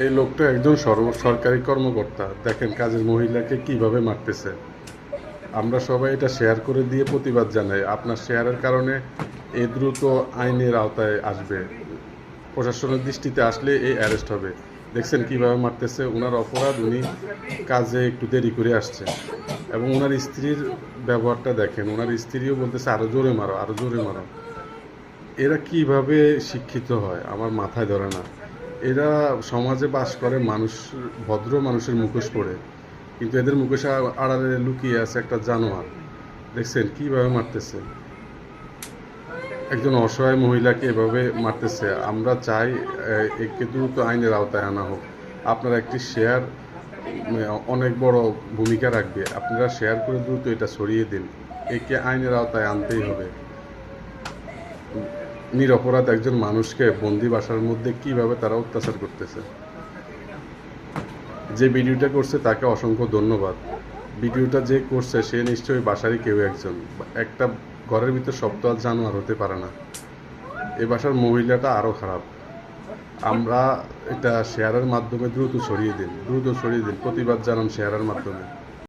এই লোকটা একজন সরকারি কর্মকর্তা, দেখেন কাজের মহিলাকে কিভাবে মারতেছে। আমরা সবাই এটা শেয়ার করে দিয়ে প্রতিবাদ জানাই। আপনার শেয়ারের কারণে এ দ্রুত আইনের আওতায় আসবে, প্রশাসনের দৃষ্টিতে আসলে এই অ্যারেস্ট হবে। দেখছেন কিভাবে মারতেছে, ওনার অপরাধ, উনি কাজে একটু দেরি করে আসছে। এবং ওনার স্ত্রীর ব্যবহারটা দেখেন, ওনার স্ত্রীও বলতেছে আরো জোরে মারো, আরো জোরে মারো। এরা কিভাবে শিক্ষিত হয় আমার মাথায় ধরে না। এরা সমাজে বাস করে, মানুষ, ভদ্র মানুষের মুখোশ পরে, কিন্তু এদের মুখোশ আড়ালে লুকিয়ে আছে একটা জানোয়ার। দেখছেন কিভাবে মারতেছে, একজন অসহায় মহিলাকে এভাবে মারতেছে। আমরা চাই একে দ্রুত আইনের আওতায় আনা হোক। আপনারা একটি শেয়ার অনেক বড় ভূমিকা রাখবে, আপনারা শেয়ার করে দ্রুত এটা ছড়িয়ে দিন। একে আইনের আওতায় আনতেই হবে। নিরপরাধ একজন মানুষকে বন্দি বাসার মধ্যে কিভাবে তারা অত্যাচার করতেছে। যে ভিডিওটা করছে তাকে অসংখ্য ধন্যবাদ। ভিডিওটা যে করছে সে নিশ্চয়ই বাসারই কেউ একজন। একটা ঘরের ভিতর সব তো আর জানোয়ার হতে পারে না। এ বাসার মহিলাটা আরও খারাপ। আমরা এটা শেয়ারের মাধ্যমে দ্রুত ছড়িয়ে দিন, দ্রুত ছড়িয়ে দিন, প্রতিবাদ জানান শেয়ারের মাধ্যমে।